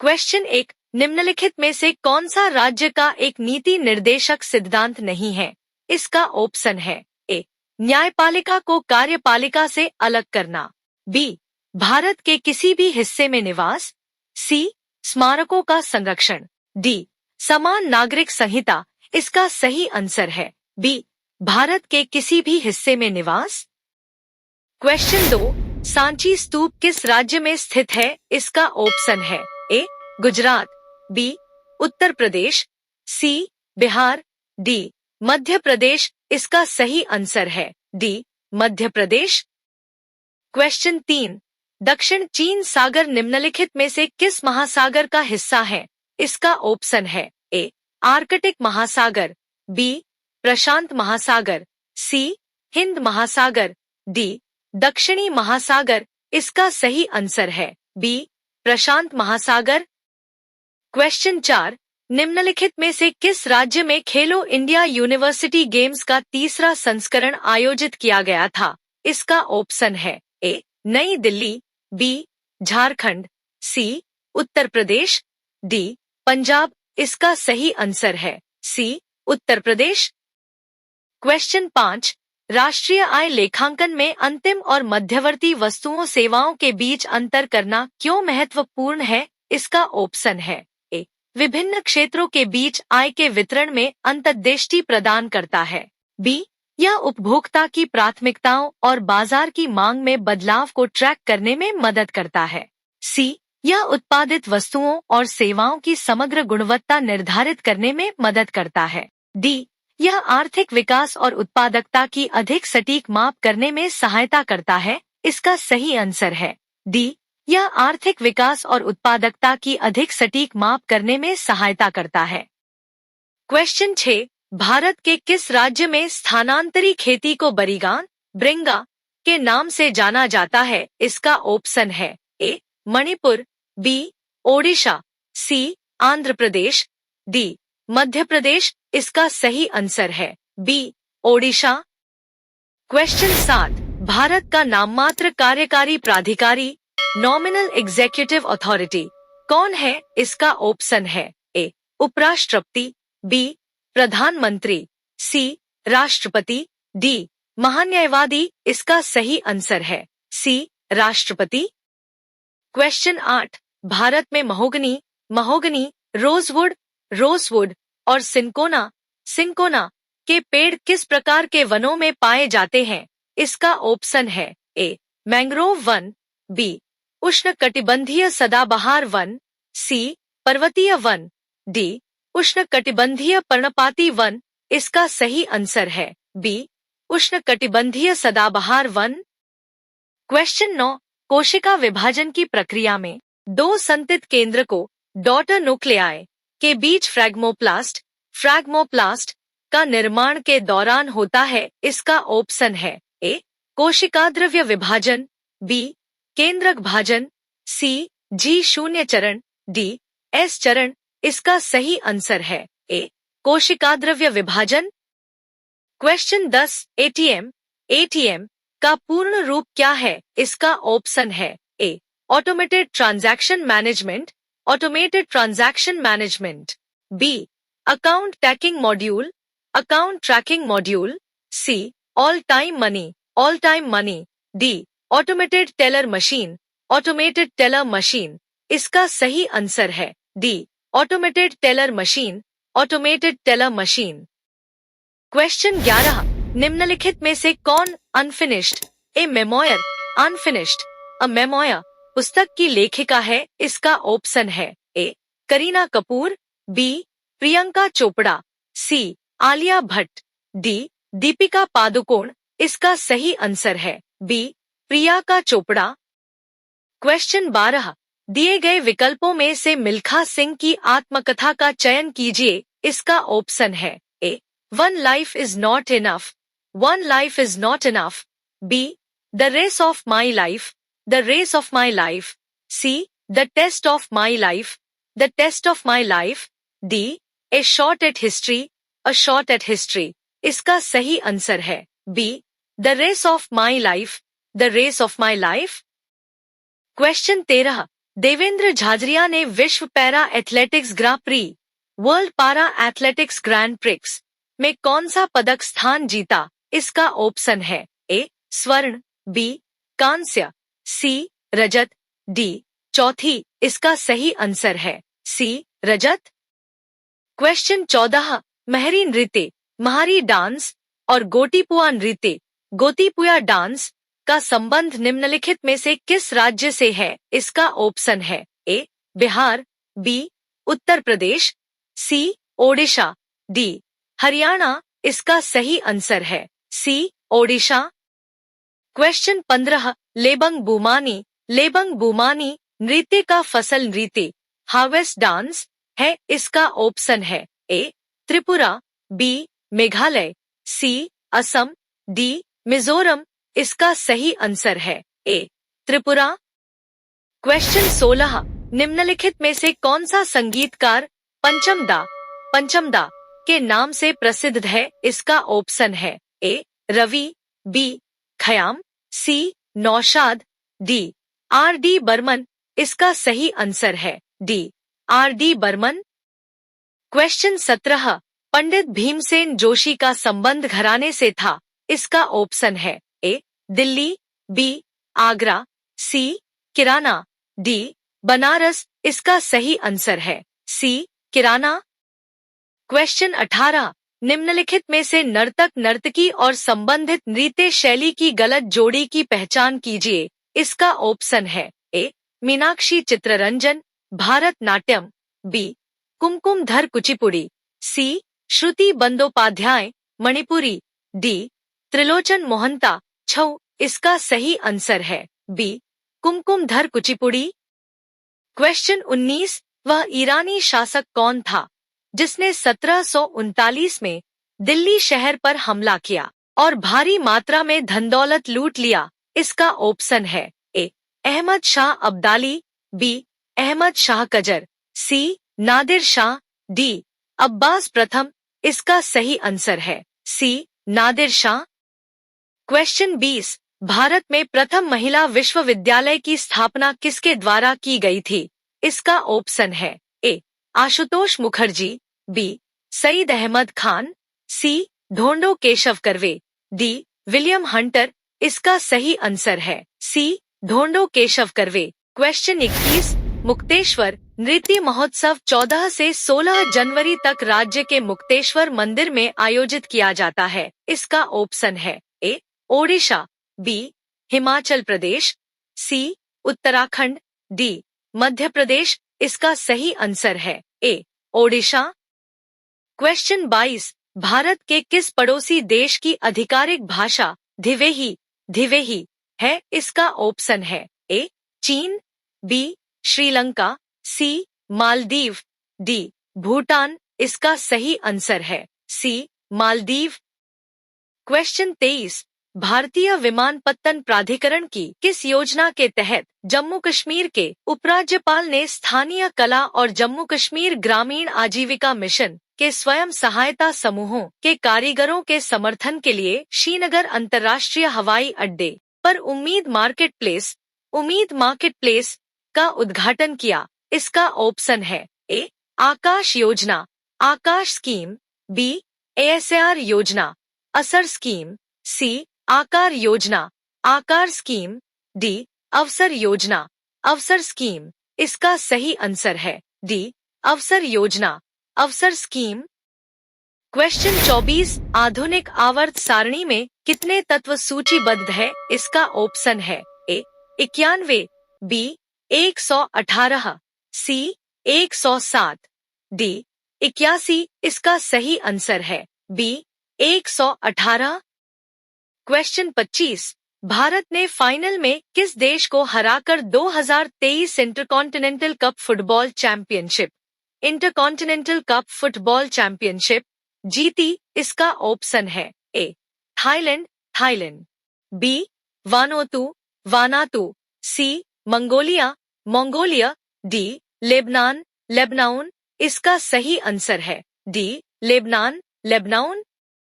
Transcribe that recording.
Question 1, निम्नलिखित में से कौन सा राज्य का एक नीति निर्देशक सिद्धांत नहीं है? इसका ऑप्शन है ए, न्यायपालिका को कार्यपालिका से अलग करना, बी, भारत के किसी भी हिस्से में निवास, सी, स्मारकों का संरक्षण, डी, समान नागरिक संहिता। इसका सही आंसर है बी, भारत के किसी भी हिस्से में निवास। क्वेश्चन 2, सांची स्तूप किस राज्य में स्थित है? इसका ऑप्शन है ए, गुजरात, बी, उत्तर प्रदेश, सी, बिहार, डी, मध्य प्रदेश। इसका सही आंसर है डी, मध्य प्रदेश। क्वेश्चन 3, दक्षिण चीन सागर निम्नलिखित में से किस महासागर का हिस्सा है? इसका ऑप्शन है ए, आर्कटिक महासागर, बी, प्रशांत महासागर, सी, हिंद महासागर, डी, दक्षिणी महासागर। इसका सही आंसर है बी, प्रशांत महासागर। क्वेश्चन 4, निम्नलिखित में से किस राज्य में खेलो इंडिया यूनिवर्सिटी गेम्स का तीसरा संस्करण आयोजित किया गया था? इसका ऑप्शन है ए, नई दिल्ली, बी, झारखंड, सी, उत्तर प्रदेश, डी, पंजाब। इसका सही आंसर है सी, उत्तर प्रदेश। क्वेश्चन 5, राष्ट्रीय आय लेखांकन में अंतिम और मध्यवर्ती वस्तुओं सेवाओं के बीच अंतर करना क्यों महत्वपूर्ण है? इसका ऑप्शन है ए, विभिन्न क्षेत्रों के बीच आय के वितरण में अंतर्दृष्टि प्रदान करता है, बी, यह उपभोक्ता की प्राथमिकताओं और बाजार की मांग में बदलाव को ट्रैक करने में मदद करता है, सी, यह उत्पादित वस्तुओं और सेवाओं की समग्र गुणवत्ता निर्धारित करने में मदद करता है, डी, यह आर्थिक विकास और उत्पादकता की अधिक सटीक माप करने में सहायता करता है। इसका सही आंसर है डी, यह आर्थिक विकास और उत्पादकता की अधिक सटीक माप करने में सहायता करता है। क्वेश्चन 6, भारत के किस राज्य में स्थानांतरी खेती को बरीगान, ब्रिंगा के नाम से जाना जाता है? इसका ऑप्शन है ए, मणिपुर, बी, ओडिशा, सी, आंध्र प्रदेश, डी, मध्य प्रदेश। इसका सही आंसर है बी, ओडिशा। क्वेश्चन 7, भारत का नाममात्र कार्यकारी प्राधिकारी, नॉमिनल एग्जीक्यूटिव अथॉरिटी कौन है? इसका ऑप्शन है ए, उपराष्ट्रपति, बी, प्रधानमंत्री, सी, राष्ट्रपति, डी, महान्यायवादी। इसका सही आंसर है सी, राष्ट्रपति। क्वेश्चन 8, भारत में महोगनी, रोजवुड और सिंकोना के पेड़ किस प्रकार के वनों में पाए जाते हैं? इसका ऑप्शन है ए, मैंग्रोव वन, बी, उष्णकटिबंधीय सदाबहार वन, सी, पर्वतीय वन, डी, उष्णकटिबंधीय पर्णपाती वन। इसका सही आंसर है बी, उष्णकटिबंधीय सदाबहार वन। क्वेश्चन 9, कोशिका विभाजन की प्रक्रिया में दो संतित केंद्रकों डॉटर न्यूक्लियाई के बीच फ्रैगमोप्लास्ट का निर्माण के दौरान होता है। इसका ऑप्शन है ए, कोशिकाद्रव्य विभाजन, बी, केंद्रक भाजन, सी, G0 चरण, डी, S चरण। इसका सही आंसर है ए, कोशिकाद्रव्य विभाजन। क्वेश्चन 10, एटीएम का पूर्ण रूप क्या है? इसका ऑप्शन है A, automated transaction management, B, account tracking module, C, all time money, D, automated teller machine. इसका सही आंसर है D, automated teller machine. Question 11, निम्नलिखित में से कौन अनफिनिश्ड अ मेमोयर पुस्तक की लेखिका है? इसका ऑप्शन है ए, करीना कपूर, बी, प्रियंका चोपड़ा, सी, आलिया भट्ट, डी, दीपिका पादुकोण। इसका सही आंसर है बी, प्रियंका चोपड़ा। क्वेश्चन 12, दिए गए विकल्पों में से मिल्खा सिंह की आत्मकथा का चयन कीजिए। इसका ऑप्शन है A, one life is not enough, B, the race of my life, C, the test of my life, D, a shot at history. इसका सही आंसर है B, the race of my life. Question 13, Devendra Jhajharia ने विश्व para athletics grand prix world para athletics grand prix में कौन सा पदक स्थान जीता? इसका ऑप्शन है ए स्वर्ण, बी कांस्य, सी रजत, डी चौथी। इसका सही आंसर है सी रजत। क्वेश्चन 14 महरी नृत्य, महारी डांस और गोटीपुआ नृत्य, गोतीपुया डांस का संबंध निम्नलिखित में से किस राज्य से है? इसका ऑप्शन है ए बिहार, बी उत्तर प्रदेश, सी ओडिशा, डी हरियाणा। इसका सही आंसर है सी ओडिशा। क्वेश्चन 15 लेबंग बुमानी, लेबंग बुमानी नृत्य का फसल नृत्य हार्वेस्ट डांस है। इसका ऑप्शन है ए त्रिपुरा, बी मेघालय, सी असम, डी मिजोरम। इसका सही आंसर है ए त्रिपुरा। क्वेश्चन 16 निम्नलिखित में से कौन सा संगीतकार पंचमदा के नाम से प्रसिद्ध है? इसका ऑप्शन है A Ravi, B Khayyam, C Naushad, D R D Burman. इसका सही आंसर है D R D Burman. Question 17 Pandit Bhimsen Joshi का संबंध घराने से था। इसका ऑप्शन है A Delhi, B Agra, C Kirana, D Banaras. इसका सही आंसर है सी किराना। क्वेश्चन 18 निम्नलिखित में से नर्तक नर्तकी और संबंधित नृत्य शैली की गलत जोड़ी की पहचान कीजिए। इसका ऑप्शन है ए मीनाक्षी चित्ररंजन भारतनाट्यम, बी कुमकुमधर कुचिपुड़ी, सी श्रुति बंदोपाध्याय मणिपुरी, डी त्रिलोचन मोहंता छऊ। इसका सही आंसर है बी कुमकुमधर कुचिपुड़ी। क्वेश्चन 19 वह ईरानी शासक कौन था जिसने 1739 में दिल्ली शहर पर हमला किया और भारी मात्रा में धन दौलत लूट लिया? इसका ऑप्शन है ए अहमद शाह अब्दाली, बी अहमद शाह कजर, सी नादिर शाह, डी अब्बास प्रथम। इसका सही आंसर है सी नादिर शाह। क्वेश्चन 20 भारत में प्रथम महिला विश्वविद्यालय की स्थापना किसके द्वारा की गई थी? इसका ऑप्शन है A Ashutosh Mukherjee, B Syed Ahmed Khan, C Dhondo Keshav Karve, D William Hunter. इसका सही आंसर है सी ढोंडो केशव कर्वे। क्वेश्चन 21 मुक्तेश्वर नृत्य महोत्सव 14 से 16 जनवरी तक राज्य के मुक्तेश्वर मंदिर में आयोजित किया जाता है। इसका ऑप्शन है ए ओडिशा, बी हिमाचल प्रदेश, सी उत्तराखंड, डी मध्य प्रदेश। इसका सही आंसर है ए ओडिशा। क्वेश्चन 22 भारत के किस पड़ोसी देश की आधिकारिक भाषा धिवेही है? इसका ऑप्शन है ए चीन, बी श्रीलंका, सी मालदीव, डी भूटान। इसका सही आंसर है सी मालदीव। क्वेश्चन 23 भारतीय विमानपत्तन प्राधिकरण की किस योजना के तहत जम्मू कश्मीर के उपराज्यपाल ने स्थानीय कला और जम्मू कश्मीर ग्रामीण आजीविका मिशन के स्वयं सहायता समूहों के कारीगरों के समर्थन के लिए श्रीनगर अंतर्राष्ट्रीय हवाई अड्डे पर उम्मीद मार्केट प्लेस का उद्घाटन किया? इसका ऑप्शन है ए आकाश योजना, आकाश स्कीम, बी ASAR योजना, असर स्कीम, सी आकार योजना, आकार स्कीम, डी अवसर योजना, अवसर स्कीम। इसका सही आंसर है डी अवसर योजना, अवसर स्कीम। क्वेश्चन 24 आधुनिक आवर्त सारणी में कितने तत्व सूचीबद्ध है? इसका ऑप्शन है ए 91, बी 118, सी 107, डी 81। इसका सही आंसर है बी 118। क्वेश्चन 25 भारत ने फाइनल में किस देश को हराकर 2023 इंटरकॉन्टिनेंटल कप फुटबॉल चैंपियनशिप जीती? इसका ऑप्शन है A Thailand, B Vanuatu, C Mongolia, D Lebanon. इसका सही आंसर है डी लेबनान।